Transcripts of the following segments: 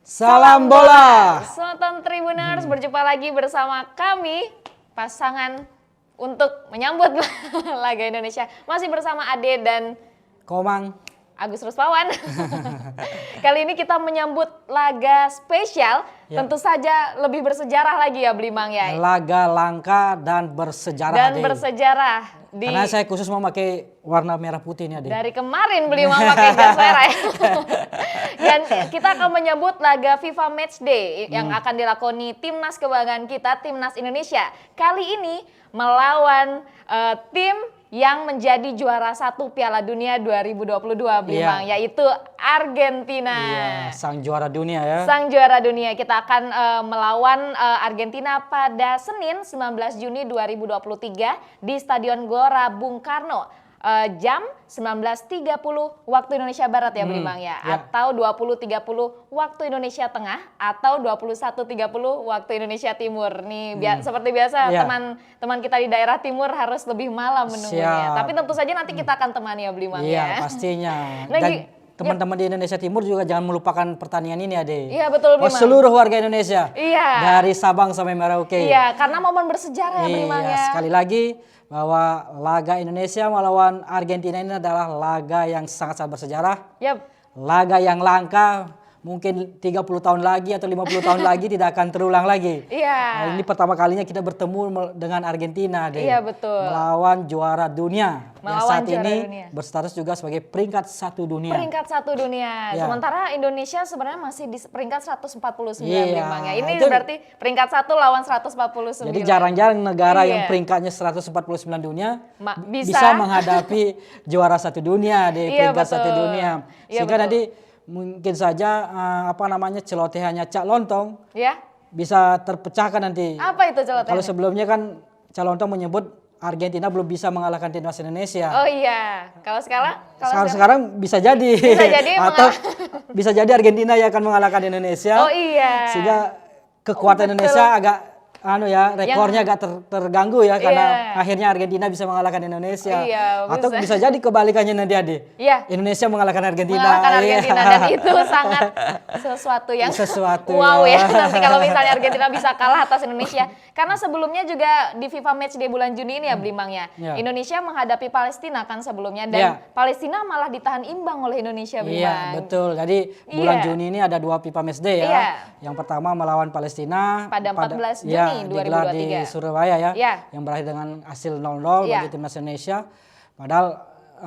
Salam bola. Soton Tribuners, berjumpa lagi bersama kami pasangan untuk menyambut laga Indonesia. Masih bersama Ade dan Komang. Agus Ruspawan. Kali ini kita menyambut laga spesial, tentu saja lebih bersejarah lagi ya Blimang ya. Laga langka dan bersejarah. Dan bersejarah. Karena saya khusus mau pakai warna merah putih ini, Ade. Dari kemarin Blimang pakai jas merah ya. Dan kita akan menyambut laga FIFA Matchday yang akan dilakoni timnas kebanggaan kita, timnas Indonesia. Kali ini melawan tim yang menjadi juara satu Piala Dunia 2022 Blimang, yaitu Argentina. Sang juara dunia ya. Sang juara dunia. Kita akan melawan Argentina pada Senin 19 Juni 2023 di Stadion Gelora Bung Karno. Jam 19.30 waktu Indonesia Barat ya Blimang ya, atau 20.30 waktu Indonesia Tengah, atau 21.30 waktu Indonesia Timur. Nih seperti biasa teman-teman kita di daerah timur harus lebih malam menunggunya. Tapi tentu saja nanti kita akan temani ya Blimang ya. Iya pastinya. Dan teman-teman di Indonesia Timur juga jangan melupakan pertandingan ini, Ade. Iya betul Blimang. Seluruh warga Indonesia. Iya. Dari Sabang sampai Merauke. Iya, karena momen bersejarah ya Blimang ya. Sekali lagi bahwa laga Indonesia melawan Argentina ini adalah laga yang sangat-sangat bersejarah. Laga yang langka, mungkin 30 tahun lagi atau 50 tahun lagi tidak akan terulang lagi. Nah, ini pertama kalinya kita bertemu dengan Argentina, Deh. Iya betul. Melawan juara dunia. Yang saat ini dunia. berstatus juga sebagai peringkat 1 dunia. Peringkat 1 dunia. Sementara Indonesia sebenarnya masih di peringkat 149 Blimang ya. Ini berarti peringkat 1 lawan 149. Jadi jarang-jarang negara yang peringkatnya 149 dunia bisa menghadapi juara 1 dunia di peringkat 1 dunia. Sehingga nanti mungkin saja celotehannya Cak Lontong bisa terpecahkan nanti. Apa itu celotehannya? Kalau sebelumnya kan Cak Lontong menyebut Argentina belum bisa mengalahkan timnas Indonesia. Oh iya. Kalau sekarang bisa jadi. Bisa jadi atau bisa jadi Argentina yang akan mengalahkan Indonesia. Oh iya. Sehingga kekuatan Indonesia agak rekornya agak terganggu ya, karena akhirnya Argentina bisa mengalahkan Indonesia. Atau bisa jadi kebalikannya nanti, Ade. Indonesia mengalahkan Argentina. Dan itu sangat sesuatu yang wow ya. Nanti kalau misalnya Argentina bisa kalah atas Indonesia. Karena sebelumnya juga di FIFA Matchday bulan Juni ini ya Blimang ya. Indonesia menghadapi Palestina kan sebelumnya, dan Palestina malah ditahan imbang oleh Indonesia Blimang. Iya, betul. Jadi bulan Juni ini ada 2 FIFA Matchday ya. Yang pertama melawan Palestina pada 14 Juni. Digelar di Surabaya yang berakhir dengan hasil 0-0 bagi timnas Indonesia. Padahal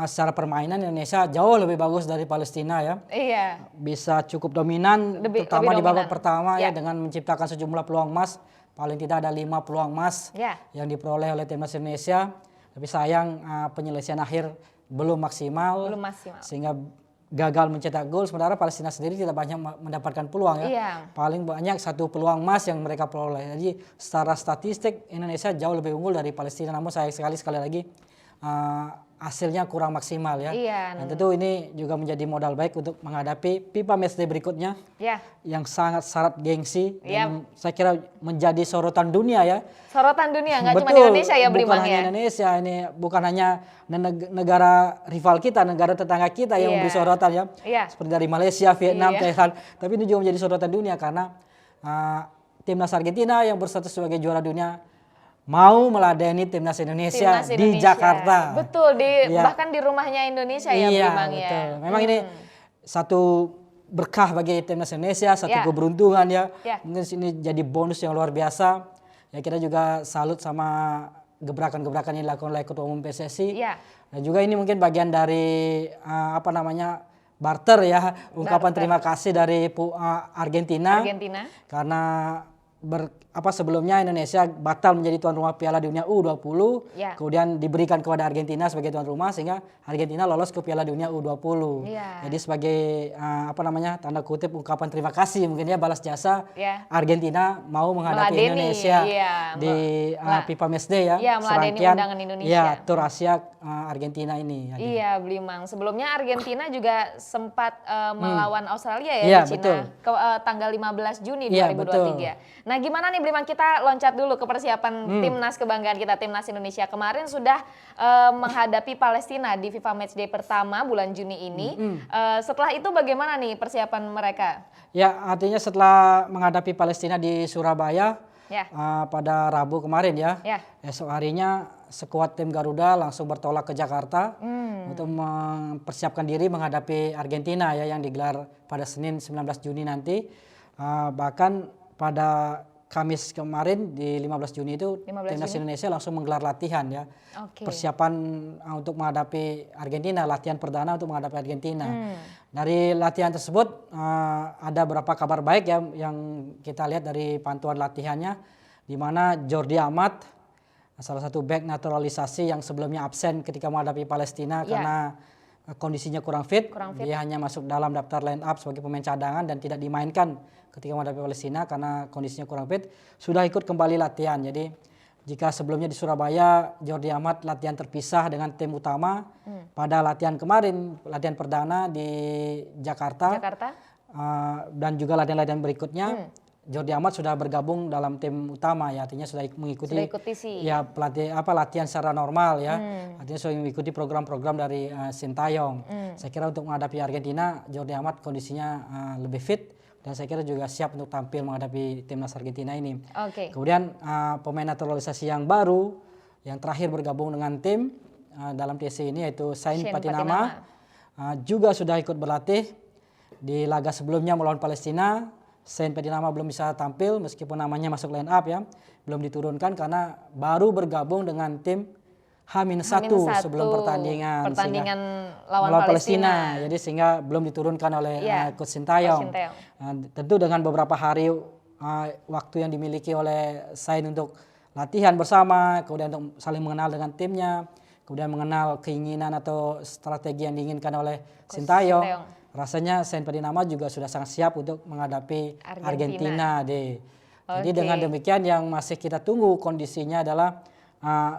secara permainan Indonesia jauh lebih bagus dari Palestina ya. Bisa cukup dominan, terutama di babak pertama dengan menciptakan sejumlah peluang emas. Paling tidak ada 5 peluang emas yang diperoleh oleh timnas Indonesia. Tapi sayang penyelesaian akhir belum maksimal. Sehingga gagal mencetak gol, sementara Palestina sendiri tidak banyak mendapatkan peluang ya. Paling banyak 1 peluang emas yang mereka peroleh. Jadi secara statistik Indonesia jauh lebih unggul dari Palestina, namun sayang sekali lagi hasilnya kurang maksimal ya. Dan tentu ini juga menjadi modal baik untuk menghadapi FIFA Matchday berikutnya yang sangat syarat gengsi. Dan saya kira menjadi sorotan dunia ya. Sorotan dunia, nggak cuma di Indonesia ya Blimang ya. Bukan hanya Indonesia, ini bukan hanya negara rival kita, negara tetangga kita yang memberi sorotan ya. Seperti dari Malaysia, Vietnam, Thailand. Tapi ini juga menjadi sorotan dunia karena timnas Argentina yang berstatus sebagai juara dunia mau meladeni timnas Indonesia di Jakarta. Betul, bahkan di rumahnya Indonesia ya Blimang ya. Betul. Memang ini satu berkah bagi timnas Indonesia, satu keberuntungan ya. Mungkin ini jadi bonus yang luar biasa. Ya, kita juga salut sama gebrakan-gebrakan yang dilakukan oleh Ketua Umum PSSI. Dan juga ini mungkin bagian dari barter ya, ungkapan terima kasih dari Argentina. Karena sebelumnya Indonesia batal menjadi tuan rumah Piala Dunia U20, kemudian diberikan kepada Argentina sebagai tuan rumah, sehingga Argentina lolos ke Piala Dunia U20. Jadi sebagai tanda kutip ungkapan terima kasih mungkin ya, balas jasa, Argentina mau menghadapi Indonesia di FIFA Matchday ya, serangkaian undangan Indonesia. Tur Asia Argentina ini. Iya Blimang. Sebelumnya Argentina juga sempat melawan Australia ya di Cina tanggal 15 Juni 2023. Nah, gimana nih Bliman, kita loncat dulu ke persiapan timnas kebanggaan kita, timnas Indonesia. Kemarin sudah menghadapi Palestina di FIFA Matchday pertama bulan Juni ini. Setelah itu bagaimana nih persiapan mereka? Ya, artinya setelah menghadapi Palestina di Surabaya pada Rabu kemarin esok harinya skuad tim Garuda langsung bertolak ke Jakarta untuk mempersiapkan diri menghadapi Argentina yang digelar pada Senin 19 Juni nanti. Bahkan pada Kamis kemarin di 15 Juni itu timnas Indonesia langsung menggelar latihan persiapan untuk menghadapi Argentina, latihan perdana untuk menghadapi Argentina. Dari latihan tersebut ada beberapa kabar baik yang kita lihat dari pantuan latihannya, di mana Jordi Amat, salah satu bek naturalisasi yang sebelumnya absen ketika menghadapi Palestina karena kondisinya kurang fit. Dia hanya masuk dalam daftar line up sebagai pemain cadangan dan tidak dimainkan ketika menghadapi Palestina karena kondisinya kurang fit, sudah ikut kembali latihan. Jadi jika sebelumnya di Surabaya Jordi Amat latihan terpisah dengan tim utama, pada latihan kemarin, latihan perdana di Jakarta. Dan juga latihan-latihan berikutnya, Jordi Amat sudah bergabung dalam tim utama artinya sudah mengikuti latihan secara normal artinya sudah mengikuti program-program dari Sintayong. Saya kira untuk menghadapi Argentina, Jordi Amat kondisinya lebih fit dan saya kira juga siap untuk tampil menghadapi timnas Argentina ini. Kemudian pemain naturalisasi yang baru yang terakhir bergabung dengan tim dalam TSC ini yaitu Sain Patinama juga sudah ikut berlatih di laga sebelumnya melawan Palestina. Sain Patinama belum bisa tampil meskipun namanya masuk line up belum diturunkan karena baru bergabung dengan tim H-1 sebelum pertandingan lawan Palestina. Jadi sehingga belum diturunkan oleh Coach Sintayong. Tentu dengan beberapa hari waktu yang dimiliki oleh Sain untuk latihan bersama, kemudian untuk saling mengenal dengan timnya, kemudian mengenal keinginan atau strategi yang diinginkan oleh Sintayong, rasanya Sain Patinama juga sudah sangat siap untuk menghadapi Argentina. Jadi dengan demikian yang masih kita tunggu kondisinya adalah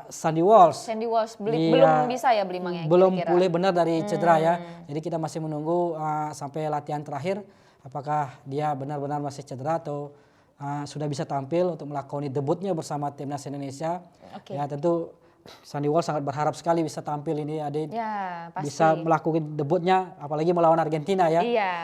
Sandy Walsh belum bisa Blimang belum pulih benar dari cedera jadi kita masih menunggu sampai latihan terakhir apakah dia benar-benar masih cedera atau sudah bisa tampil untuk melakoni debutnya bersama timnas Indonesia. Tentu Sandy Walsh sangat berharap sekali bisa tampil ini bisa melakukan debutnya apalagi melawan Argentina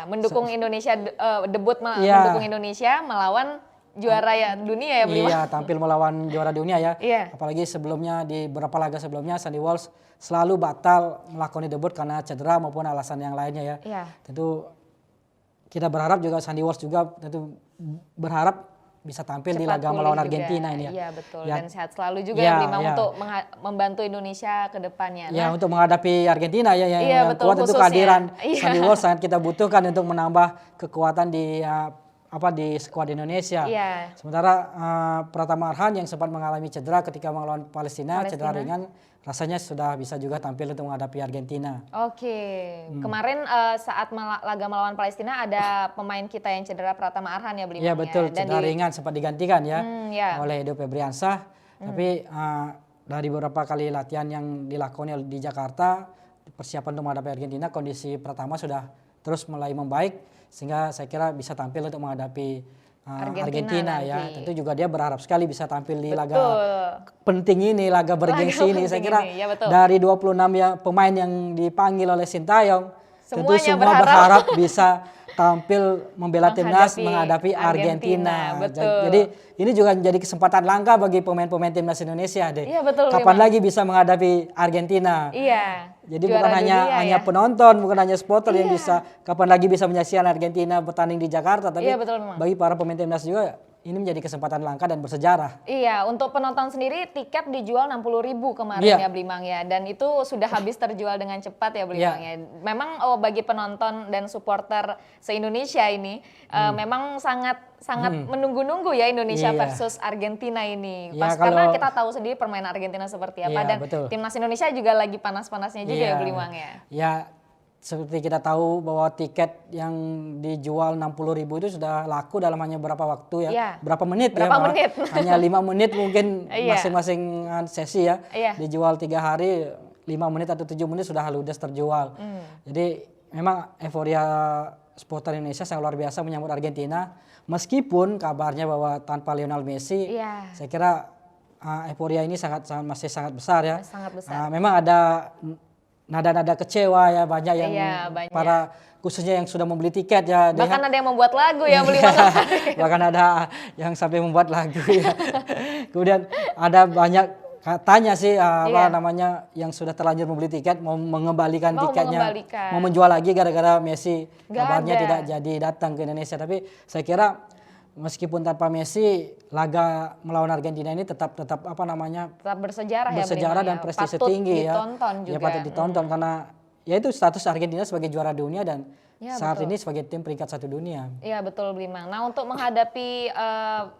mendukung Indonesia mendukung Indonesia melawan juara dunia Blimang. Tampil melawan juara dunia apalagi sebelumnya di beberapa laga sebelumnya Sandy Walsh selalu batal melakoni debut karena cedera maupun alasan yang lainnya Tentu kita berharap juga Sandy Walsh juga tentu berharap bisa tampil di laga melawan Argentina ini Iya betul dan sehat selalu juga Blimang untuk membantu Indonesia ke depannya. Untuk menghadapi Argentina yang kuat tentu kehadiran Sandy Walsh sangat kita butuhkan untuk menambah kekuatan di skuad Indonesia. Sementara Pratama Arhan yang sempat mengalami cedera ketika melawan Palestina, cedera ringan, rasanya sudah bisa juga tampil untuk menghadapi Argentina. Kemarin saat laga melawan Palestina ada pemain kita yang cedera, Pratama Arhan Blimang. Iya betul, cedera ringan sempat digantikan oleh Edo Febriansah. Tapi dari beberapa kali latihan yang dilakoni di Jakarta, persiapan untuk menghadapi Argentina, kondisi Pratama sudah terus mulai membaik. Sehingga saya kira bisa tampil untuk menghadapi Argentina Tentu juga dia berharap sekali bisa tampil di laga penting ini, laga bergengsi ini. Saya kira dari 26 pemain yang dipanggil oleh Sintayong, tentu semua berharap bisa tampil membela timnas menghadapi Argentina. Jadi ini juga menjadi kesempatan langka bagi pemain-pemain timnas Indonesia kapan lagi bisa menghadapi Argentina. Jadi bukan hanya penonton, bukan hanya supporter yang bisa kapan lagi bisa menyaksikan Argentina bertanding di Jakarta, tapi bagi para pemain timnas juga ini menjadi kesempatan langka dan bersejarah. Untuk penonton sendiri tiket dijual 60.000 kemarin Blimang dan itu sudah habis terjual dengan cepat Blimang Memang bagi penonton dan supporter se-Indonesia ini memang sangat menunggu-nunggu Indonesia versus Argentina ini. Karena kita tahu sendiri permainan Argentina seperti apa dan timnas Indonesia juga lagi panas-panasnya juga Blimang Seperti kita tahu bahwa tiket yang dijual 60.000 itu sudah laku dalam hanya berapa waktu berapa menit hanya 5 menit mungkin masing-masing sesi dijual 3 hari 5 menit atau 7 menit sudah ludes terjual. Jadi memang euforia supporter Indonesia sangat luar biasa menyambut Argentina. Meskipun kabarnya bahwa tanpa Lionel Messi, saya kira euforia ini masih sangat besar ya. Sangat besar. Memang ada nada-nada kecewa ya, banyak yang banyak. para khususnya yang sudah membeli tiket ya. Bahkan ada yang membuat lagu ya beli malam. Bahkan ada yang sampai membuat lagu ya. Kemudian ada banyak katanya sih apa namanya yang sudah terlanjur membeli tiket mau mengembalikan tiketnya, mau menjual lagi gara-gara Messi kabarnya tidak jadi datang ke Indonesia. Tapi saya kira meskipun tanpa Messi laga melawan Argentina ini tetap apa namanya tetap bersejarah dan prestasi tinggi ya. Ya patut ditonton karena ya itu status Argentina sebagai juara dunia dan saat ini sebagai tim peringkat 1 dunia. Iya betul Blimang. Nah untuk menghadapi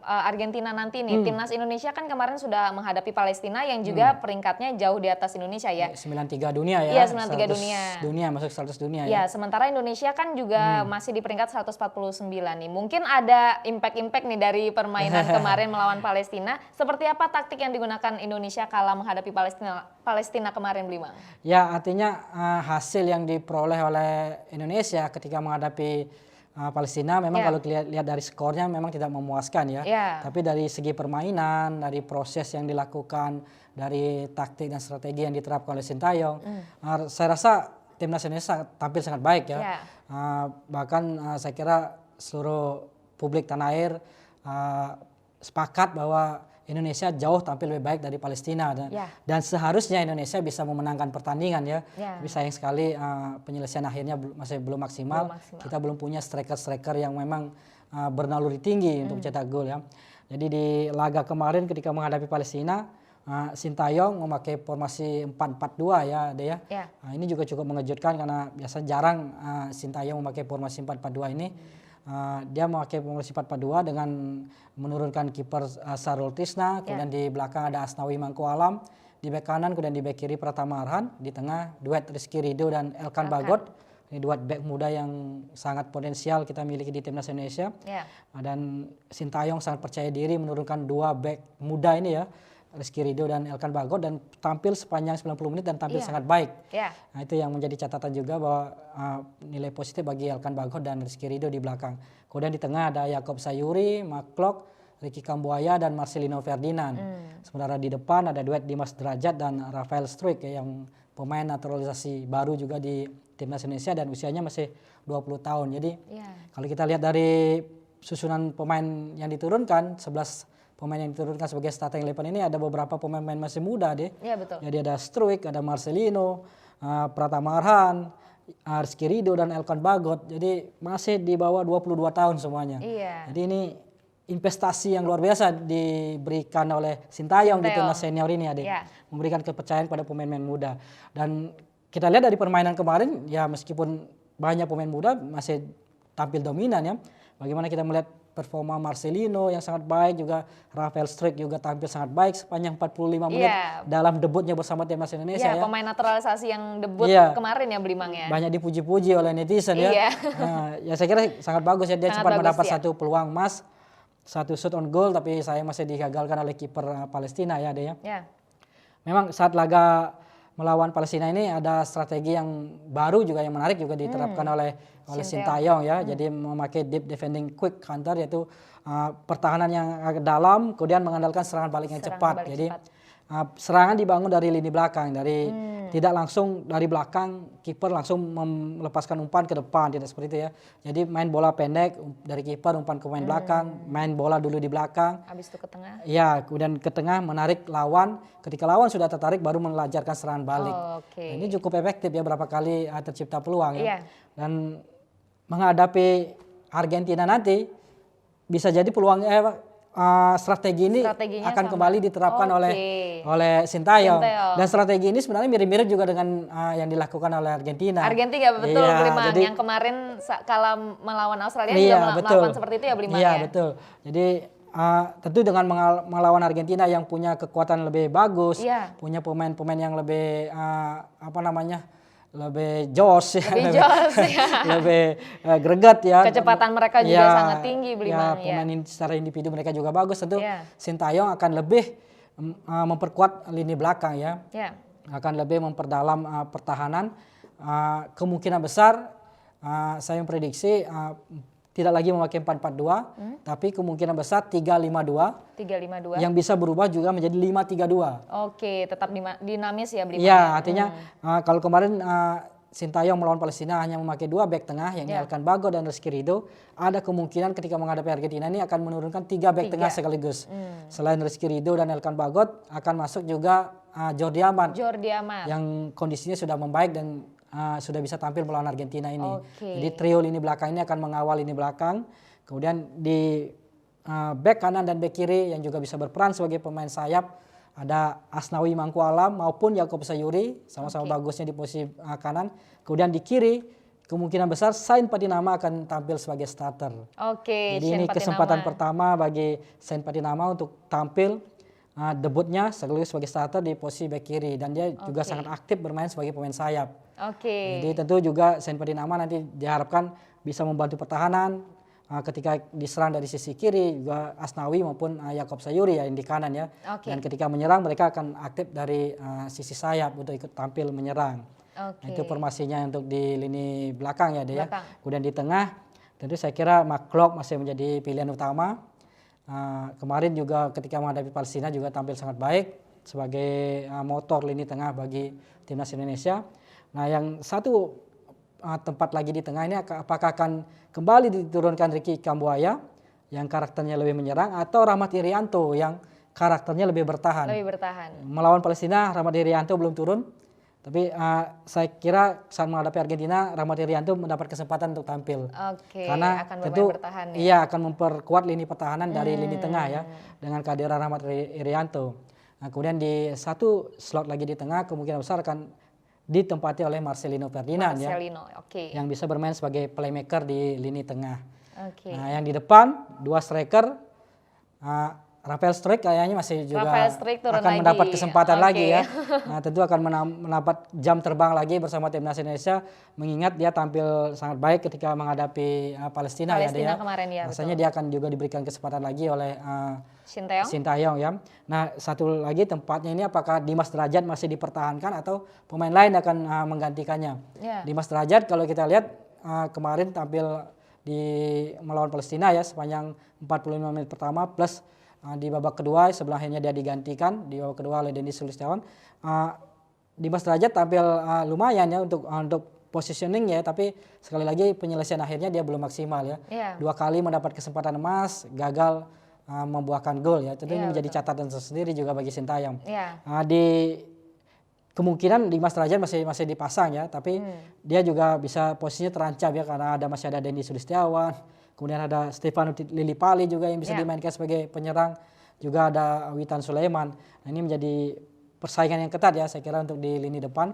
Argentina nanti nih, timnas Indonesia kan kemarin sudah menghadapi Palestina yang juga peringkatnya jauh di atas Indonesia ya. 93 dunia ya. Iya 93 dunia. Masuk 100 dunia ya. Sementara Indonesia kan juga masih di peringkat 149 nih. Mungkin ada impact nih dari permainan kemarin melawan Palestina. Seperti apa taktik yang digunakan Indonesia kala menghadapi Palestina kemarin Blimang? Ya artinya hasil yang diperoleh oleh Indonesia ketika menghadapi Palestina memang kalau lihat dari skornya memang tidak memuaskan ya. Tapi dari segi permainan, dari proses yang dilakukan, dari taktik dan strategi yang diterapkan oleh Sintayong, saya rasa timnas Indonesia tampil sangat baik ya. Bahkan saya kira seluruh publik tanah air sepakat bahwa Indonesia jauh tampil lebih baik dari Palestina dan seharusnya Indonesia bisa memenangkan pertandingan ya. Tapi sayang sekali penyelesaian akhirnya masih belum maksimal. Kita belum punya striker yang memang bernaluri tinggi untuk cetak gol ya. Jadi di laga kemarin ketika menghadapi Palestina, Sintayong memakai formasi 4-4-2 ya, Ade ya. Ini juga cukup mengejutkan karena biasa jarang Sintayong memakai formasi 4-4-2 ini. Dia memakai formasi 4-4-2 dengan menurunkan kiper Sarul Tisna, kemudian di belakang ada Asnawi Mangko Alam, di bek kanan kemudian di bek kiri Pratama Arhan, di tengah duet Rizky Ridho dan Elkan Bagot. Ini duet bek muda yang sangat potensial kita miliki di timnas Indonesia. Dan Sintayong sangat percaya diri menurunkan 2 bek muda ini ya, Rizky Ridho dan Elkan Bagot, dan tampil sepanjang 90 menit dan tampil sangat baik. Nah itu yang menjadi catatan juga bahwa nilai positif bagi Elkan Bagot dan Rizky Ridho di belakang. Kemudian di tengah ada Yakob Sayuri, Maklok, Ricky Kambuaya dan Marcelino Ferdinand. Sementara di depan ada duet Dimas Derajat dan Rafael Struik ya, yang pemain naturalisasi baru juga di timnas Indonesia dan usianya masih 20 tahun. Jadi kalau kita lihat dari susunan pemain yang diturunkan, 11 pemain yang diturunkan sebagai starting 11 ini ada beberapa pemain masih muda deh. Iya betul. Jadi ada Struik, ada Marcelino, Pratama Arhan, Rizky Ridho dan Elkan Bagot. Jadi masih di bawah 22 tahun semuanya. Jadi ini investasi yang luar biasa diberikan oleh Sintayong di timnas senior ini Ade. Memberikan kepercayaan pada pemain-pemain muda. Dan kita lihat dari permainan kemarin ya meskipun banyak pemain muda masih tampil dominan ya. Bagaimana kita melihat performa Marcelino yang sangat baik, juga Rafael Struik juga tampil sangat baik sepanjang 45 menit dalam debutnya bersama timnas Indonesia ya. Pemain naturalisasi yang debut kemarin ya Blimang ya. Banyak dipuji-puji oleh netizen ya. Ya saya kira sangat bagus ya, dia cepat mendapat satu peluang emas, satu shot on goal, tapi saya masih digagalkan oleh kiper Palestina ya Ade ya. Memang saat laga melawan Palestina ini ada strategi yang baru juga yang menarik juga diterapkan oleh Sintayong ya. Jadi memakai deep defending quick counter, yaitu pertahanan yang agak dalam kemudian mengandalkan serangan balik yang cepat. Jadi serangan dibangun dari lini belakang, dari tidak langsung dari belakang kiper langsung melepaskan umpan ke depan, tidak seperti itu ya. Jadi main bola pendek dari kiper umpan ke main belakang, main bola dulu di belakang. Habis itu ke tengah. Ya, kemudian ke tengah menarik lawan. Ketika lawan sudah tertarik baru melancarkan serangan balik. Nah, ini cukup efektif ya, berapa kali tercipta peluang ya. Dan menghadapi Argentina nanti bisa jadi peluang strategi ini akan kembali diterapkan oleh Sintayong. Dan strategi ini sebenarnya mirip-mirip juga dengan yang dilakukan oleh Argentina. Argentina betul Blimang, yang kemarin kala melawan Australia juga melakukan seperti itu ya Blimang ya. Iya betul. Jadi tentu dengan melawan Argentina yang punya kekuatan lebih bagus, punya pemain-pemain yang lebih lebih jos ya, lebih greget ya. Kecepatan mereka juga sangat tinggi Blimang ya. Pemain secara individu mereka juga bagus, tentu Sintayong akan lebih memperkuat lini belakang ya. Akan lebih memperdalam pertahanan. Kemungkinan besar saya memprediksi tidak lagi memakai 4-4-2, tapi kemungkinan besar 3-5-2. 3-5-2. Yang bisa berubah juga menjadi 5-3-2. Oke, tetap dinamis ya Blimbang. Iya, artinya kalau kemarin Sintayong melawan Palestina hanya memakai 2 bek tengah, yang Elkan Bagot dan Rizky Ridho, ada kemungkinan ketika menghadapi Argentina ini akan menurunkan 3 bek tengah sekaligus. Selain Rizky Ridho dan Elkan Bagot, akan masuk juga Jordi Amat. Yang kondisinya sudah membaik dan sudah bisa tampil melawan Argentina ini. Jadi trio lini belakang ini akan mengawal lini belakang. Kemudian di bek kanan dan bek kiri yang juga bisa berperan sebagai pemain sayap, ada Asnawi Mangku Alam maupun Yakob Sayuri, sama-sama bagusnya di posisi kanan. Kemudian di kiri kemungkinan besar Sain Patinama akan tampil sebagai starter. Jadi ini kesempatan pertama bagi Sain Patinama untuk tampil debutnya sekaligus sebagai starter di posisi bek kiri, dan dia juga sangat aktif bermain sebagai pemain sayap. Jadi tentu juga Sain Patinama nanti diharapkan bisa membantu pertahanan. Ketika diserang dari sisi kiri juga Asnawi maupun Yakob Sayuri ya yang di kanan ya. Dan ketika menyerang mereka akan aktif dari sisi sayap untuk ikut tampil menyerang. Nah, itu formasinya untuk di lini belakang ya dia. Kemudian di tengah tentu saya kira McClough masih menjadi pilihan utama. Kemarin juga ketika menghadapi Palestina juga tampil sangat baik sebagai motor lini tengah bagi timnas Indonesia. Nah, yang satu tempat lagi di tengah ini apakah akan kembali diturunkan Ricky Kambuaya yang karakternya lebih menyerang, atau Rahmat Irianto yang karakternya lebih bertahan. Melawan Palestina Rahmat Irianto belum turun, tapi saya kira saat menghadapi Argentina Rahmat Irianto mendapat kesempatan untuk tampil. Karena akan tentu akan memperkuat lini pertahanan dari lini tengah ya dengan kehadiran Rahmat Irianto. Nah, kemudian di satu slot lagi di tengah kemungkinan besar akan ditempati oleh Marcelino Ferdinand yang bisa bermain sebagai playmaker di lini tengah. Nah, yang di depan 2 striker, Rafael Struijk kayaknya masih juga akan mendapat kesempatan lagi ya. Nah, tentu akan mendapat jam terbang lagi bersama timnas Indonesia, mengingat dia tampil sangat baik ketika menghadapi Palestina ya dia. Kemarin ya. Rasanya dia akan juga diberikan kesempatan lagi oleh Sintayong ya. Nah, satu lagi tempatnya ini apakah Dimas Derajat masih dipertahankan atau pemain lain akan menggantikannya. Dimas Derajat kalau kita lihat kemarin tampil melawan Palestina ya sepanjang 45 menit pertama, plus di babak kedua sebelahnya dia digantikan di babak kedua oleh Dendi Sulistiawan. Dimas Derajat tampil lumayan ya untuk positioning ya, tapi sekali lagi penyelesaian akhirnya dia belum maksimal ya. 2 kali mendapat kesempatan emas, gagal membuahkan gol ya. Tentu ini menjadi catatan tersendiri juga bagi Sintayong. Di kemungkinan Dimas Derajat masih dipasang ya, tapi dia juga bisa posisinya terancam ya karena masih ada Dendi Sulistiawan, kemudian ada Stefano Lillipali juga yang bisa dimainkan sebagai penyerang, juga ada Witan Sulaiman. Nah, ini menjadi persaingan yang ketat ya saya kira untuk di lini depan.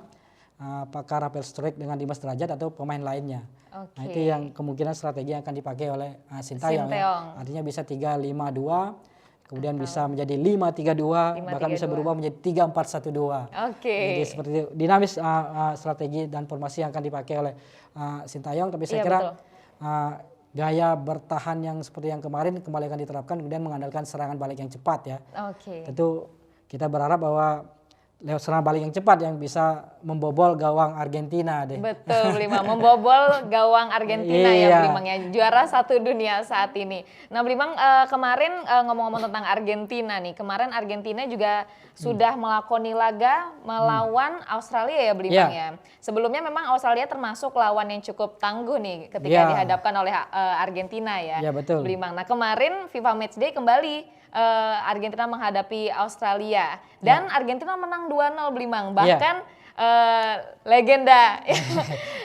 Apakah Rafael Struijk dengan Dimas Derajat atau pemain lainnya. Nah, itu yang kemungkinan strategi yang akan dipakai oleh Sintayong. Ya. Artinya bisa 3-5-2, kemudian bisa menjadi 5-3-2, bahkan bisa berubah menjadi 3-4-1-2. Jadi seperti itu dinamis strategi dan formasi yang akan dipakai oleh Sintayong, tapi saya kira gaya bertahan yang seperti yang kemarin kembali akan diterapkan, kemudian mengandalkan serangan balik yang cepat ya. Tentu kita berharap bahwa lewat serangan balik yang cepat yang bisa membobol gawang Argentina deh. Betul, Blimbang, membobol gawang Argentina ya Blimbang ya, juara 1 dunia saat ini. Nah Blimbang, kemarin ngomong-ngomong tentang Argentina nih, kemarin Argentina juga sudah melakoni laga melawan Australia ya Blimbang ya. Sebelumnya memang Australia termasuk lawan yang cukup tangguh nih ketika dihadapkan oleh Argentina ya. Betul. Blimbang. Nah kemarin FIFA Matchday kembali Argentina menghadapi Australia dan Argentina menang 2-0 Blimbang. Bahkan legenda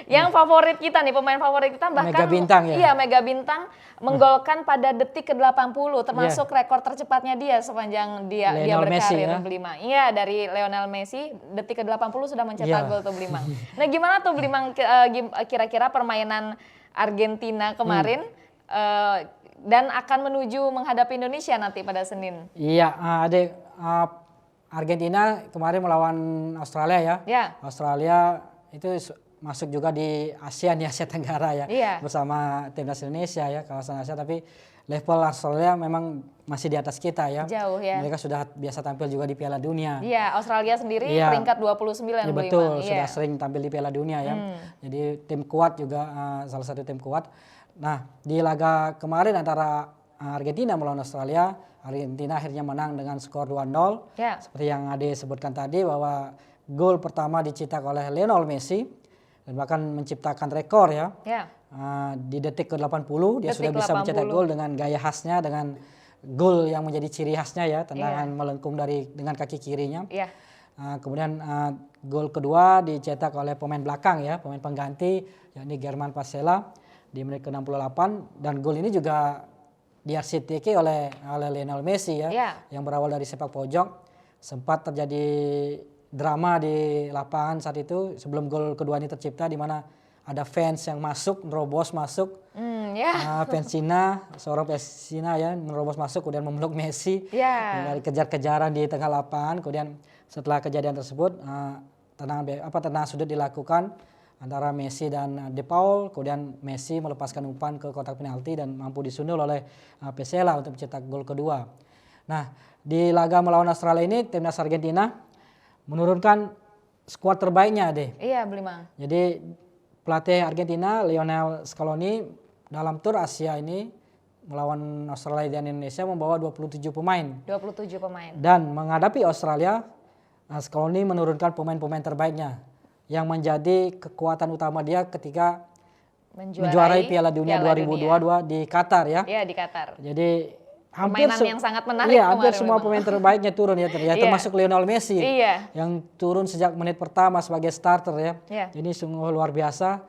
yang favorit kita nih, pemain favorit kita bahkan Mega Bintang ya. Mega Bintang menggolkan pada detik ke-80 termasuk rekor tercepatnya dia sepanjang dia berkarir Blimbang. Iya, dari Lionel Messi detik ke-80 sudah mencetak gol tuh Blimbang. Nah, gimana tuh Blimbang kira-kira permainan Argentina kemarin dan akan menuju menghadapi Indonesia nanti pada Senin? Iya, Argentina kemarin melawan Australia ya. Australia itu masuk juga di ASEAN ya, Asia Tenggara ya, bersama timnas Indonesia ya, kawasan Asia. Tapi level Australia memang masih di atas kita ya. Jauh ya. Mereka sudah biasa tampil juga di Piala Dunia. Iya, Australia sendiri peringkat 29. Ya, betul, sudah sering tampil di Piala Dunia ya. Jadi tim kuat juga, salah satu tim kuat. Nah, di laga kemarin antara Argentina melawan Australia, Argentina akhirnya menang dengan skor 2-0. Ya. Seperti yang Ade sebutkan tadi bahwa gol pertama dicetak oleh Lionel Messi dan bahkan menciptakan rekor ya. Di detik ke-80 dia sudah bisa mencetak gol dengan gaya khasnya, dengan gol yang menjadi ciri khasnya ya, tendangan melengkung dengan kaki kirinya. Kemudian gol kedua dicetak oleh pemain belakang ya, pemain pengganti yakni German Pasela di menit ke-68, dan gol ini juga diarsiteki oleh Lionel Messi ya, yang berawal dari sepak pojok. Sempat terjadi drama di lapangan saat itu sebelum gol kedua ini tercipta, di mana ada fans yang nerobos masuk. Fans Cina, seorang fans Cina ya, nerobos masuk kemudian memeluk Messi. Dari kejar-kejaran di tengah lapangan. Kemudian setelah kejadian tersebut tendangan sudut dilakukan antara Messi dan De Paul. Kemudian Messi melepaskan umpan ke kotak penalti dan mampu disundul oleh Pesela untuk mencetak gol kedua. Nah, di laga melawan Australia ini timnas Argentina menurunkan skuad terbaiknya deh. Iya, Blimang. Jadi pelatih Argentina Lionel Scaloni dalam tur Asia ini melawan Australia dan Indonesia membawa 27 pemain. 27 pemain. Dan menghadapi Australia, Scaloni menurunkan pemain-pemain terbaiknya yang menjadi kekuatan utama dia ketika menjuarai Piala Dunia 2022 di Qatar ya. Iya, di Qatar. Jadi permainan yang sangat menarik kemarin. Hampir semua pemain terbaiknya turun ya, termasuk Lionel Messi yang turun sejak menit pertama sebagai starter ya. Ini sungguh luar biasa,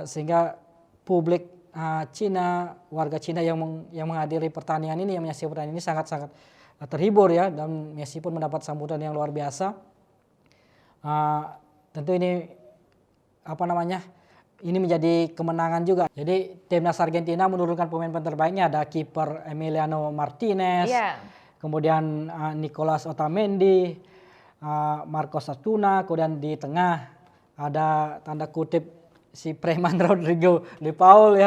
sehingga publik Cina, warga Cina yang menghadiri pertandingan ini, yang menyaksikan pertandingan ini sangat-sangat terhibur ya, dan Messi pun mendapat sambutan yang luar biasa. Tentu ini ini menjadi kemenangan juga. Jadi timnas Argentina menurunkan pemain terbaiknya, ada kiper Emiliano Martinez, kemudian Nicolas Otamendi, Marcos Acuna, kemudian di tengah ada tanda kutip si preman Rodrigo De Paul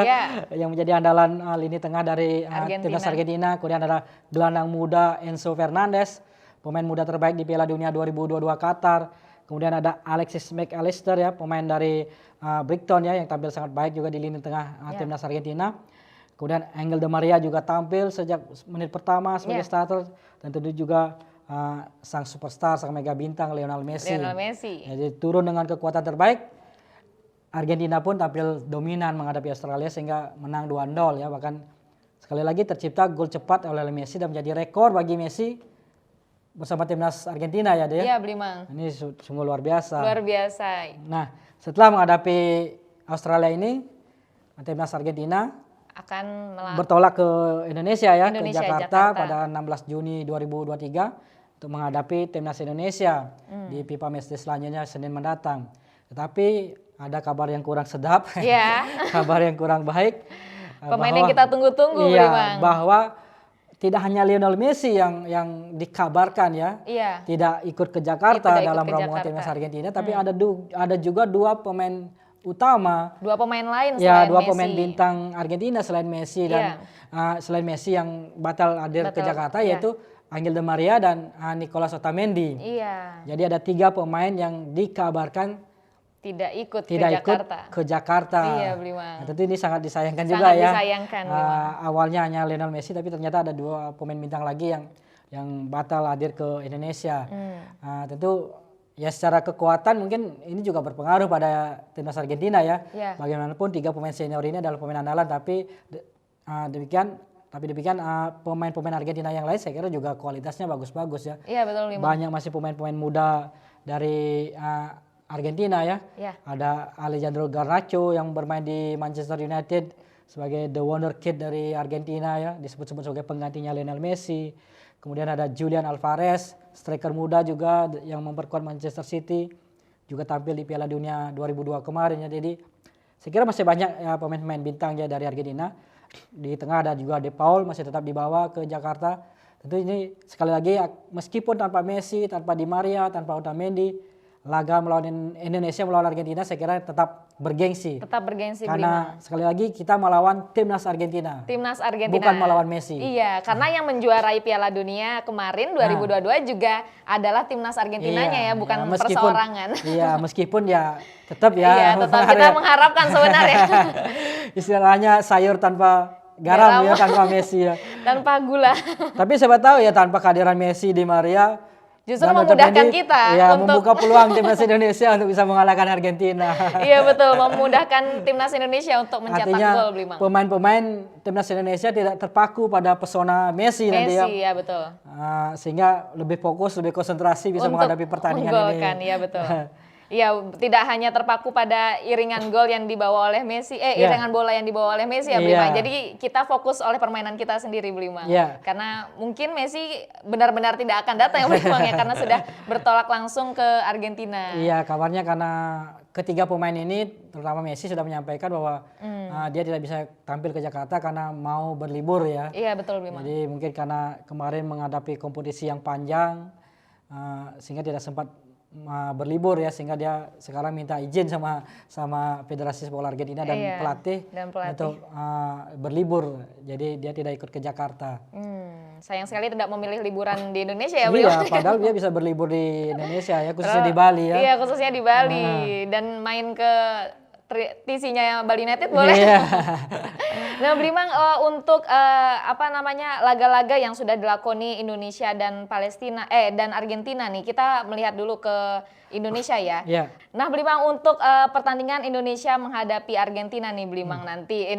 yang menjadi andalan lini tengah dari timnas Argentina. Kemudian ada gelandang muda Enzo Fernandez, pemain muda terbaik di Piala Dunia 2022 Qatar. Kemudian ada Alexis McAllister ya, pemain dari Brighton ya, yang tampil sangat baik juga di lini tengah timnas Argentina. Kemudian Angel Di Maria juga tampil sejak menit pertama sebagai starter, dan tentu juga sang superstar, sang mega bintang Lionel Messi. Jadi turun dengan kekuatan terbaik. Argentina pun tampil dominan menghadapi Australia sehingga menang 2-0 ya. Bahkan sekali lagi tercipta gol cepat oleh Messi dan menjadi rekor bagi Messi bersama timnas Argentina ya, Dea. Iya, Blimang. Ini sungguh luar biasa. Luar biasa. Nah, setelah menghadapi Australia ini, timnas Argentina akan bertolak ke Indonesia ya, ke Jakarta pada 16 Juni 2023 untuk menghadapi timnas Indonesia di FIFA Matchday selanjutnya Senin mendatang. Tetapi ada kabar yang kurang sedap, kabar yang kurang baik. Pemain yang kita tunggu-tunggu, bahwa tidak hanya Lionel Messi yang dikabarkan tidak ikut ke Jakarta dalam rombongan timnas Argentina, tapi ada juga dua pemain utama. Dua pemain lain selain Messi. Pemain bintang Argentina selain Messi dan selain Messi yang batal hadir ke Jakarta, yaitu Angel Di Maria dan Nicolas Otamendi. Jadi ada 3 pemain yang dikabarkan tidak ikut ke Jakarta. Iya, Blimang. Nah, tentu ini sangat disayangkan juga ya. Disayangkan, awalnya hanya Lionel Messi, tapi ternyata ada 2 pemain bintang lagi yang batal hadir ke Indonesia. Tentu ya secara kekuatan mungkin ini juga berpengaruh pada timnas Argentina ya. Bagaimanapun 3 pemain senior ini adalah pemain andalan, tapi demikian pemain-pemain Argentina yang lain saya kira juga kualitasnya bagus-bagus ya. Iya, betul, Blimang. Banyak masih pemain-pemain muda dari Argentina ya. Ada Alejandro Garnacho yang bermain di Manchester United sebagai the wonder kid dari Argentina ya, disebut-sebut sebagai penggantinya Lionel Messi. Kemudian ada Julian Alvarez, striker muda juga yang memperkuat Manchester City, juga tampil di Piala Dunia 2002 kemarin ya. Jadi saya kira masih banyak ya pemain-pemain bintang ya dari Argentina. Di tengah ada juga De Paul masih tetap dibawa ke Jakarta. Tentu ini sekali lagi meskipun tanpa Messi, tanpa Di Maria, tanpa Otamendi, laga melawan Indonesia melawan Argentina saya kira tetap bergengsi. Tetap bergengsi karena sekali lagi kita melawan timnas Argentina. Timnas Argentina. Bukan melawan Messi. Iya, karena yang menjuarai Piala Dunia kemarin 2022 juga adalah timnas Argentinanya ya, bukan perseorangan. Iya, meskipun ya tetap ya. Iya, tetap kita mengharapkan sebenarnya. Istilahnya sayur tanpa garam ya, tanpa Messi ya. Tanpa gula. Tapi siapa tahu ya tanpa kehadiran Messi, Di Maria justru memudahkan kita ya, untuk membuka peluang timnas Indonesia untuk bisa mengalahkan Argentina. Iya betul, memudahkan timnas Indonesia untuk mencetak gol, Blimang. Pemain-pemain timnas Indonesia tidak terpaku pada pesona Messi nanti ya. Iya betul. Sehingga lebih fokus, lebih konsentrasi bisa untuk menghadapi pertandingan ini. Iya betul. Iya, tidak hanya terpaku pada iringan gol yang dibawa oleh Messi, iringan bola yang dibawa oleh Messi ya, Blimang. Jadi kita fokus oleh permainan kita sendiri, Blimang. Karena mungkin Messi benar-benar tidak akan datang ya, Blimang ya, karena sudah bertolak langsung ke Argentina. Iya, kabarnya karena ketiga pemain ini, terutama Messi sudah menyampaikan bahwa dia tidak bisa tampil ke Jakarta karena mau berlibur ya. Iya betul, Blimang. Jadi mungkin karena kemarin menghadapi kompetisi yang panjang, sehingga tidak sempat berlibur ya, sehingga dia sekarang minta izin sama Federasi Sepak Bola Argentina dan pelatih untuk berlibur. Jadi dia tidak ikut ke Jakarta. Sayang sekali tidak memilih liburan di Indonesia ya, beliau. Iya, padahal dia bisa berlibur di Indonesia ya, khususnya di Bali ya. Iya, khususnya di Bali dan main ke TC-nya Bali United boleh. Nah, Blimang untuk laga-laga yang sudah dilakoni Indonesia dan dan Argentina nih, kita melihat dulu ke Indonesia ya. Nah, Blimang untuk pertandingan Indonesia menghadapi Argentina nih, Blimang nanti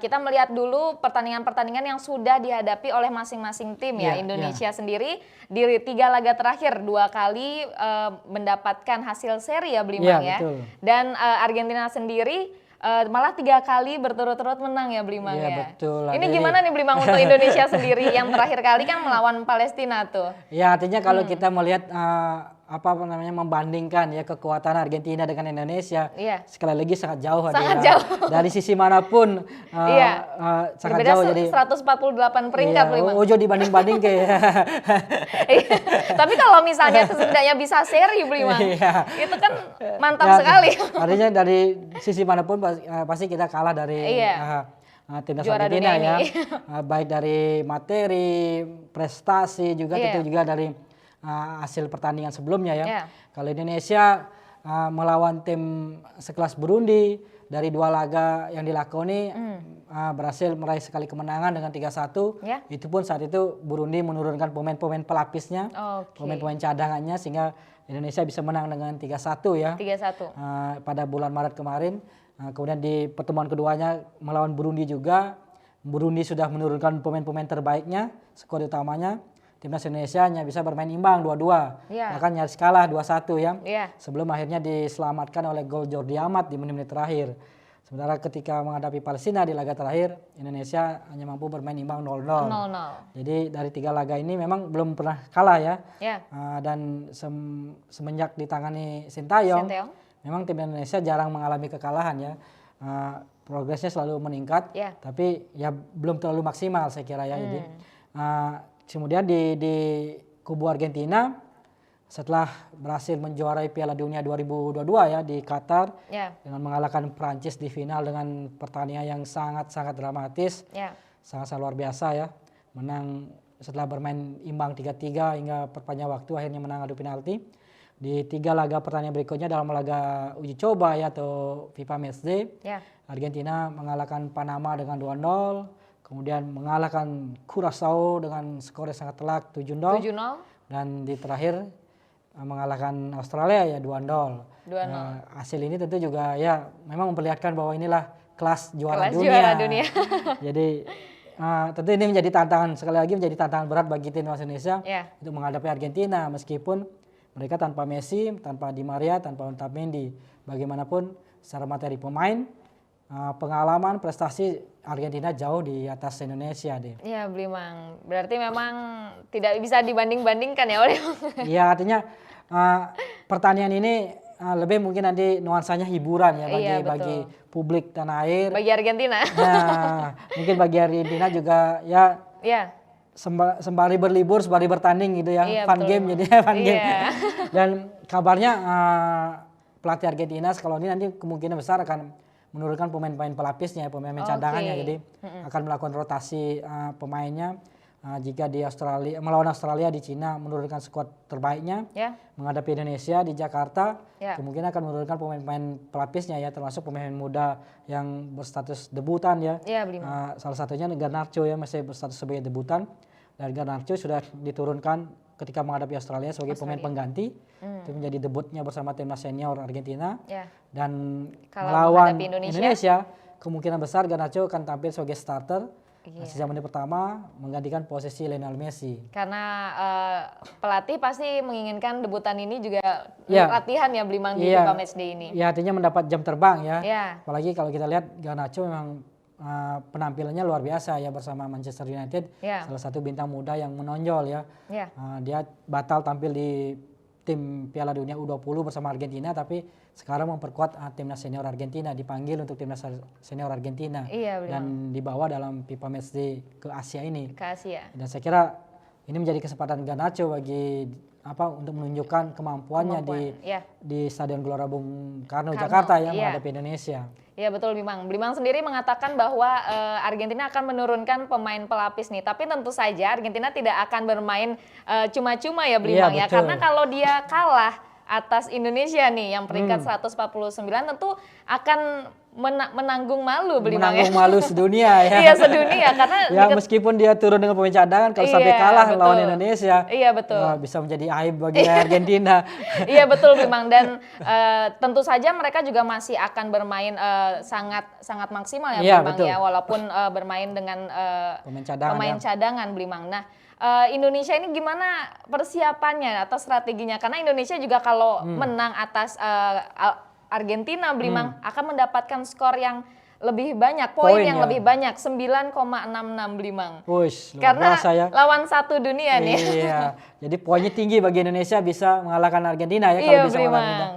kita melihat dulu pertandingan-pertandingan yang sudah dihadapi oleh masing-masing tim ya. Indonesia sendiri di 3 laga terakhir 2 kali mendapatkan hasil seri ya, Blimang ya. Betul. Dan Argentina sendiri malah 3 kali berturut-turut menang ya, Blimang ya. Betul. Ini gimana nih, Blimang, untuk Indonesia sendiri yang terakhir kali kan melawan Palestina tuh? Ya, artinya kalau kita melihat membandingkan ya kekuatan Argentina dengan Indonesia, sekali lagi sangat jauh. Jauh. Dari sisi manapun sangat berbeda jauh. Jadi 148 peringkat, Blimang. Ojo dibanding-banding kayak. Tapi kalau misalnya setidaknya bisa seri, Blimang, itu kan mantap sekali. Artinya dari sisi manapun pasti kita kalah dari timnas juara Argentina dunia ya. Baik dari materi, prestasi juga tentu juga dari hasil pertandingan sebelumnya ya. Kalau Indonesia melawan tim sekelas Burundi dari 2 laga yang dilakoni berhasil meraih sekali kemenangan dengan 3-1. Itu pun saat itu Burundi menurunkan pemain-pemain pelapisnya, pemain-pemain cadangannya, sehingga Indonesia bisa menang dengan 3-1 ya. 3-1 pada bulan Maret kemarin. Kemudian di pertemuan keduanya melawan Burundi juga, Burundi sudah menurunkan pemain-pemain terbaiknya, skuad utamanya. Timnas Indonesia hanya bisa bermain imbang 2-2, bahkan nyaris kalah 2-1 ya. Sebelum akhirnya diselamatkan oleh gol Jordi Amat di menit-menit terakhir. Sementara ketika menghadapi Palestina di laga terakhir, Indonesia hanya mampu bermain imbang 0-0. Jadi dari 3 laga ini memang belum pernah kalah ya. Dan semenjak ditangani Sintayong, memang tim Indonesia jarang mengalami kekalahan ya. Progresnya selalu meningkat, tapi ya belum terlalu maksimal saya kira ya. Jadi kemudian di kubu Argentina, setelah berhasil menjuarai Piala Dunia 2022 ya di Qatar, dengan mengalahkan Prancis di final dengan pertandingan yang sangat-sangat dramatis, sangat-sangat luar biasa ya. Menang setelah bermain imbang 3-3 hingga perpanjang waktu, akhirnya menang adu penalti. Di 3 laga pertandingan berikutnya dalam laga uji coba ya atau FIFA Matchday, Argentina mengalahkan Panama dengan 2-0. Kemudian mengalahkan Curaçao dengan skor yang sangat telak 7-0. Dan di terakhir mengalahkan Australia ya 2-0. Hasil ini tentu juga ya memang memperlihatkan bahwa inilah kelas juara dunia. Jadi tentu ini menjadi tantangan, sekali lagi menjadi tantangan berat bagi timnas Indonesia untuk menghadapi Argentina, meskipun mereka tanpa Messi, tanpa Di Maria, tanpa Otamendi. Bagaimanapun secara materi pemain, pengalaman, prestasi Argentina jauh di atas Indonesia deh. Iya, Blimang. Berarti memang tidak bisa dibanding-bandingkan ya, oleh. Iya, artinya pertandingan ini lebih mungkin nanti nuansanya hiburan ya bagi publik tanah air. Bagi Argentina. Nah, mungkin bagi Argentina juga ya. sembari berlibur, sembari bertanding gitu ya, fun betul. game jadi fun game. Dan kabarnya pelatih Argentina Scaloni nanti kemungkinan besar akan menurunkan pemain-pemain pelapisnya, pemain-pemain cadangannya, jadi akan melakukan rotasi pemainnya. Jika di Australia melawan Australia di Cina menurunkan skuad terbaiknya, menghadapi Indonesia di Jakarta kemungkinan akan menurunkan pemain-pemain pelapisnya ya, termasuk pemain muda yang berstatus debutan ya. Salah satunya Garnacho ya, masih berstatus sebagai debutan, dan Garnacho sudah diturunkan ketika menghadapi Australia sebagai pemain pengganti. Itu menjadi debutnya bersama timnas senior Argentina. Dan kalau melawan Indonesia kemungkinan besar Garnacho akan tampil sebagai starter. Sisa menit pertama menggantikan posisi Lionel Messi. Karena pelatih pasti menginginkan debutan ini juga latihan ya Blimang di FIFA Matchday ini. Ya, artinya mendapat jam terbang ya. Apalagi kalau kita lihat Garnacho memang penampilannya luar biasa ya bersama Manchester United. Salah satu bintang muda yang menonjol ya. Dia batal tampil di tim Piala Dunia U20 bersama Argentina, tapi sekarang memperkuat timnas senior Argentina, dipanggil untuk timnas senior Argentina dan dibawa dalam FIFA Matchday ke Asia ini. Dan saya kira ini menjadi kesempatan Garnacho bagi untuk menunjukkan kemampuannya di Stadion Gelora Bung Karno Jakarta ya, menghadapi Indonesia. Iya betul Blimang. Blimang sendiri mengatakan bahwa Argentina akan menurunkan pemain pelapis nih. Tapi tentu saja Argentina tidak akan bermain cuma-cuma ya Blimang ya. Karena kalau dia kalah atas Indonesia nih yang peringkat 149 tentu akan menanggung malu Blimang menanggung malu sedunia ya. Iya sedunia karena ya meskipun dia turun dengan pemain cadangan kalau sampai kalah lawan Indonesia. Iya betul. Bisa menjadi aib bagi Argentina. Iya betul Blimang, dan tentu saja mereka juga masih akan bermain sangat maksimal ya Blimang ya, walaupun bermain dengan pemain cadangan Blimang. Nah, Indonesia ini gimana persiapannya atau strateginya? Karena Indonesia juga kalau menang atas Argentina Blimang akan mendapatkan skor yang lebih banyak, poin yang lebih banyak, 9,66 Blimang. Karena lawan satu dunia nih. Iya, jadi poinnya tinggi bagi Indonesia bisa mengalahkan Argentina ya.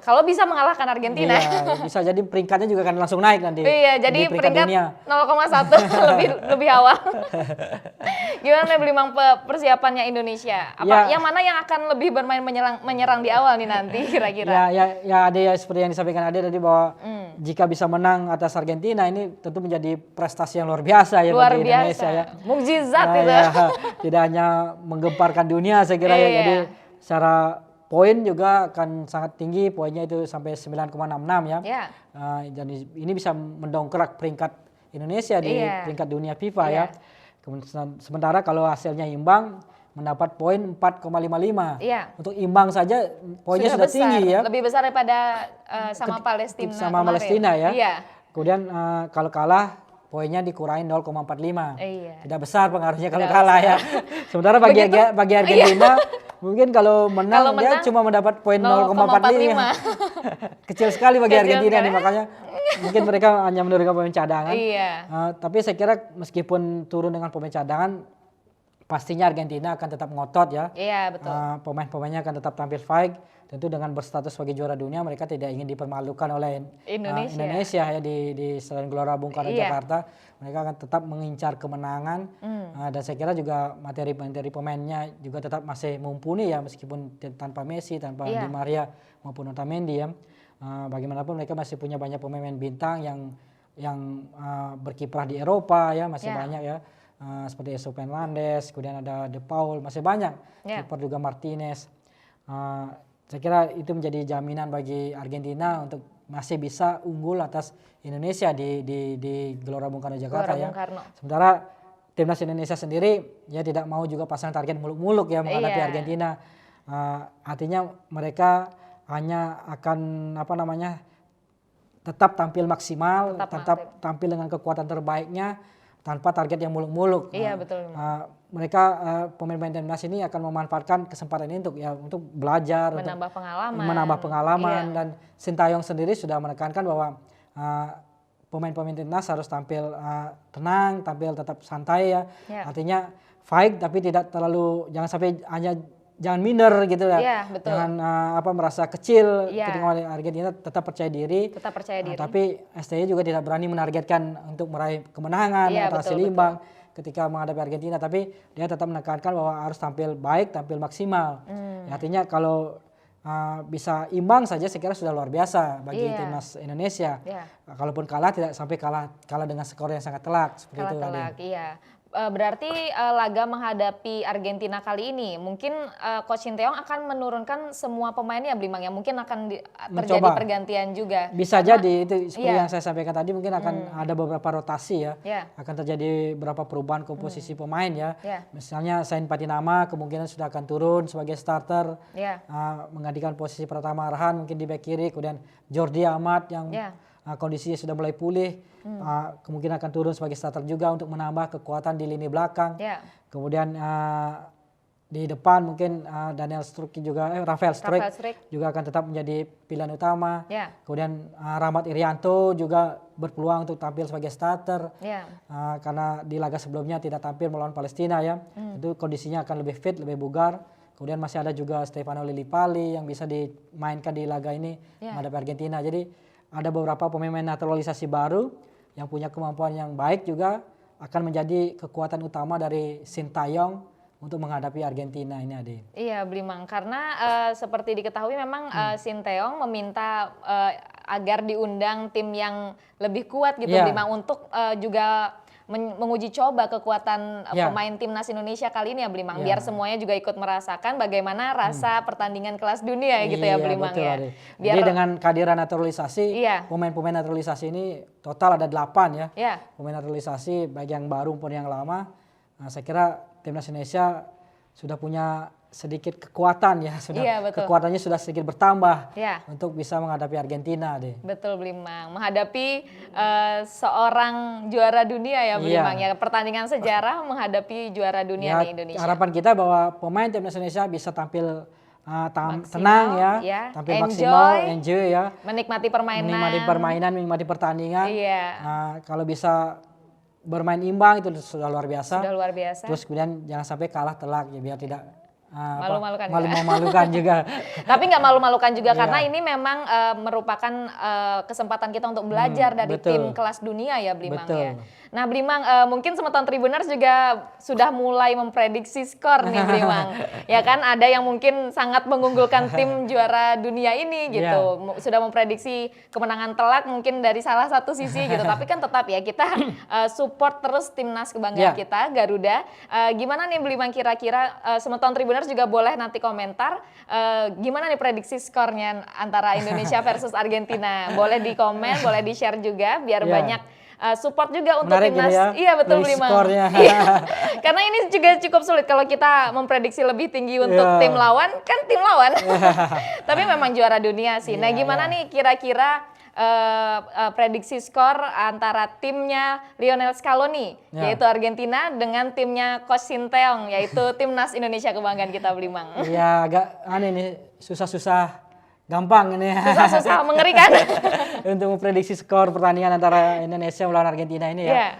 Kalau bisa mengalahkan Argentina. Iya, bisa jadi peringkatnya juga akan langsung naik nanti. Iya, jadi peringkat 0,1 lebih awal. Gimana Blimang persiapannya Indonesia? Yang mana yang akan lebih bermain menyerang di awal nih nanti kira-kira? Ya ada ya seperti yang disampaikan Ade tadi bahwa jika bisa menang atas Argentina ini tentu menjadi prestasi yang luar biasa ya bagi Indonesia ya. Mukjizat itu. Tidak hanya menggemparkan dunia saya kira ya. Jadi secara poin juga akan sangat tinggi, poinnya itu sampai 9,66 ya. Jadi ini bisa mendongkrak peringkat Indonesia di peringkat dunia FIFA ya. Sementara kalau hasilnya imbang mendapat poin 4,55. Untuk imbang saja poinnya sudah tinggi ya. Lebih besar daripada sama Palestina sama Palestina ya. Kemudian kalau kalah poinnya dikurangi 0,45. Tidak besar pengaruhnya kalau kalah ya. Sementara bagi Argentina mungkin kalau menang dia cuma mendapat poin 0,45. Kecil sekali bagi Argentina nih, makanya mungkin mereka hanya menurunkan pemain cadangan. Tapi saya kira meskipun turun dengan pemain cadangan pastinya Argentina akan tetap ngotot ya. Betul. Pemain-pemainnya akan tetap tampil fight. Tentu dengan berstatus sebagai juara dunia mereka tidak ingin dipermalukan oleh Indonesia ya di Stadion Gelora Bung Karno Jakarta. Mereka akan tetap mengincar kemenangan. Dan saya kira juga materi pemainnya juga tetap masih mumpuni ya, meskipun tanpa Messi, tanpa Di Maria maupun Otamendi ya. Bagaimanapun mereka masih punya banyak pemain bintang yang berkiprah di Eropa ya, masih banyak ya. Seperti Enzo Fernandez, kemudian ada De Paul, masih banyak. Kiper juga Martinez. Saya kira itu menjadi jaminan bagi Argentina untuk masih bisa unggul atas Indonesia di Gelora Bung Karno Jakarta ya. Sementara timnas Indonesia sendiri ya tidak mau juga pasang target muluk-muluk ya menghadapi Argentina. Artinya mereka hanya akan tetap tampil maksimal, tetap tampil dengan kekuatan terbaiknya tanpa target yang muluk-muluk. Betul. Mereka pemain-pemain timnas ini akan memanfaatkan kesempatan ini untuk belajar, menambah pengalaman dan Sintayong sendiri sudah menekankan bahwa pemain-pemain timnas harus tampil tenang, tampil tetap santai ya. Artinya fight tapi tidak terlalu, jangan minder gitu ya. Jangan merasa kecil ketika Argentina tetap percaya diri. Tapi STY juga tidak berani menargetkan untuk meraih kemenangan atau hasil imbang. ketika menghadapi Argentina, tapi dia tetap menekankan bahwa harus tampil baik, tampil maksimal. Ya, artinya kalau bisa imbang saja saya kira sudah luar biasa bagi timnas Indonesia. Kalaupun kalah tidak sampai kalah dengan skor yang sangat telak seperti itu. Telak, iya. Berarti laga menghadapi Argentina kali ini mungkin Coach Shin Tae-yong akan menurunkan semua pemainnya Blimang ya, mungkin akan terjadi pergantian juga. Bisa jadi itu seperti yang saya sampaikan tadi, mungkin akan ada beberapa rotasi ya. Akan terjadi beberapa perubahan komposisi pemain ya. Misalnya Sain Patinama kemungkinan sudah akan turun sebagai starter, menggantikan posisi pertama Arhan mungkin di bek kiri, kemudian Jordi Amat yang kondisinya sudah mulai pulih, kemungkinan akan turun sebagai starter juga untuk menambah kekuatan di lini belakang. Kemudian di depan mungkin Daniel Struik juga, Rafael Struik juga akan tetap menjadi pilihan utama. Kemudian Rahmat Irianto juga berpeluang untuk tampil sebagai starter, karena di laga sebelumnya tidak tampil melawan Palestina ya. Itu kondisinya akan lebih fit, lebih bugar. Kemudian masih ada juga Stefano Lillipali yang bisa dimainkan di laga ini menghadapi Argentina. Jadi ada beberapa pemain naturalisasi baru yang punya kemampuan yang baik juga akan menjadi kekuatan utama dari Shin Tae-yong untuk menghadapi Argentina ini, Ade. Iya, Blimang, karena seperti diketahui memang Shin Tae-yong meminta agar diundang tim yang lebih kuat gitu, Blimang, untuk juga menguji coba kekuatan pemain timnas Indonesia kali ini ya, Blimang, biar semuanya juga ikut merasakan bagaimana rasa pertandingan kelas dunia gitu ya, Blimang, betul, ya. Biar jadi dengan kehadiran naturalisasi, pemain-pemain naturalisasi ini total ada 8 ya. Pemain naturalisasi baik yang baru maupun yang lama. Saya kira timnas Indonesia sudah punya sedikit kekuatan ya, kekuatannya sudah sedikit bertambah untuk bisa menghadapi Argentina deh. Betul, Blimang, menghadapi seorang juara dunia ya, Blimang, ya, pertandingan sejarah menghadapi juara dunia di Indonesia. Harapan kita bahwa pemain timnas Indonesia bisa tampil tenang ya, tampil maksimal, enjoy ya, menikmati permainan, menikmati pertandingan. Kalau bisa bermain imbang itu sudah luar biasa. Terus kemudian jangan sampai kalah telak ya, biar tidak malu-malukan juga. Tapi nggak malu-malukan juga karena ini memang merupakan kesempatan kita untuk belajar dari tim kelas dunia ya, Blimang, ya. Nah, Blimang, mungkin teman-teman Tribuners juga sudah mulai memprediksi skor nih, Blimang. Ya kan, ada yang mungkin sangat mengunggulkan tim juara dunia ini gitu. Sudah memprediksi kemenangan telak mungkin dari salah satu sisi gitu. Tapi kan tetap ya kita support terus timnas kebanggaan kita, Garuda. Gimana nih, Blimang, kira-kira teman-teman Tribuners juga boleh nanti komentar gimana nih prediksi skornya antara Indonesia versus Argentina. Boleh di komen, boleh di share juga biar banyak support juga untuk menarik timnas. Ya? Iya, betul, Blimang. Karena ini juga cukup sulit kalau kita memprediksi lebih tinggi untuk tim lawan, kan tim lawan. Tapi memang juara dunia sih. Nah, gimana nih kira-kira prediksi skor antara timnya Lionel Scaloni yaitu Argentina dengan timnya Coach Shin Tae-yong yaitu timnas Indonesia kebanggaan kita, Blimang? Iya, agak aneh nih, susah-susah gampang ini. Susah-susah mengerikan. Untuk memprediksi skor pertandingan antara Indonesia melawan Argentina ini ya.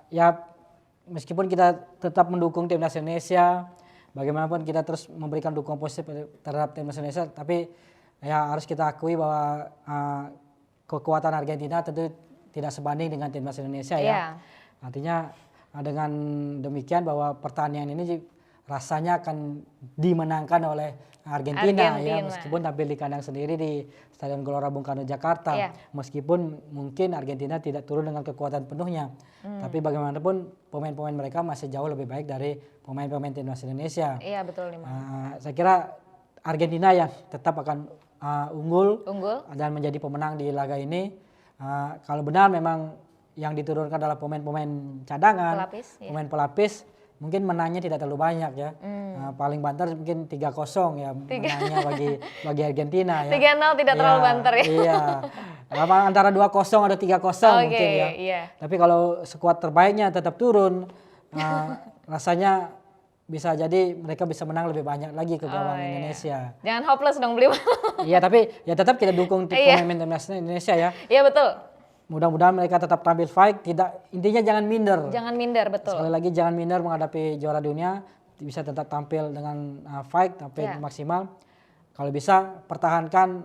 Ya meskipun kita tetap mendukung timnas Indonesia, bagaimanapun kita terus memberikan dukungan positif terhadap timnas Indonesia, tapi ya harus kita akui bahwa kekuatan Argentina tentu tidak sebanding dengan timnas Indonesia ya. Artinya dengan demikian bahwa pertandingan ini rasanya akan dimenangkan oleh Argentina ya, meskipun tampil di kandang sendiri di Stadion Gelora Bung Karno Jakarta. Meskipun mungkin Argentina tidak turun dengan kekuatan penuhnya, tapi bagaimanapun pemain-pemain mereka masih jauh lebih baik dari pemain-pemain timnas Indonesia. Iya, betul, saya kira Argentina yang tetap akan unggul dan menjadi pemenang di laga ini. Kalau benar memang yang diturunkan adalah pemain-pemain cadangan, pemain pelapis, mungkin menangnya tidak terlalu banyak ya. Paling banter mungkin 3-0 ya menangnya bagi Argentina ya. 3-0 tidak terlalu banter ya. Iya. Antara 2-0 atau 3-0 mungkin ya. Tapi kalau skuad terbaiknya tetap turun, rasanya bisa jadi mereka bisa menang lebih banyak lagi ke gawang Indonesia. Jangan hopeless dong, Blimang. Iya, tapi ya tetap kita dukung pemain timnas Indonesia ya. Iya, betul. Mudah-mudahan mereka tetap tampil fight, intinya jangan minder. Jangan minder, betul. Sekali lagi jangan minder menghadapi juara dunia, bisa tetap tampil dengan fight, tampil maksimal. Kalau bisa pertahankan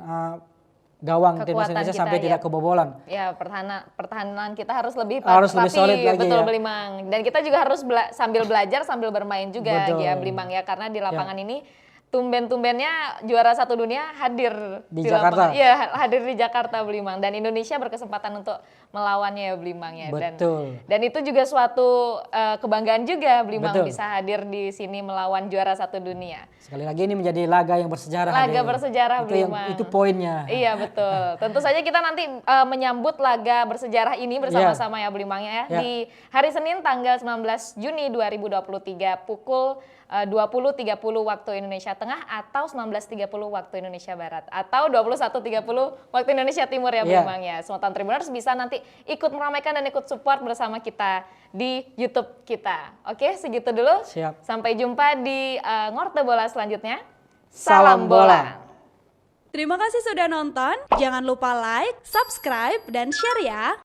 gawang timnas Indonesia sampai tidak kebobolan. Ya, pertahanan kita harus lebih solid lagi betul ya. Belimang. Dan kita juga harus sambil belajar sambil bermain juga betul. Ya Belimang ya, karena di lapangan ini tumben-tumbennya juara 1 dunia hadir di Jakarta. Iya, hadir di Jakarta Belimang, dan Indonesia berkesempatan untuk melawannya ya Belimang ya. Betul. Dan itu juga suatu kebanggaan juga Belimang bisa hadir di sini melawan juara 1 dunia. Sekali lagi ini menjadi laga yang bersejarah. Laga bersejarah Belimang. Itu poinnya. Iya betul. Tentu saja kita nanti menyambut laga bersejarah ini bersama-sama ya Belimang ya. Di hari Senin tanggal 19 Juni 2023 pukul 20.30 waktu Indonesia Tengah atau 19.30 waktu Indonesia Barat atau 21.30 waktu Indonesia Timur ya Belimang ya. Spontan Tribuners bisa nanti ikut meramaikan dan ikut support bersama kita di YouTube kita. Oke, segitu dulu. Siap. Sampai jumpa di Ngorte Bola selanjutnya. Salam bola. Terima kasih sudah nonton. Jangan lupa like, subscribe, dan share ya.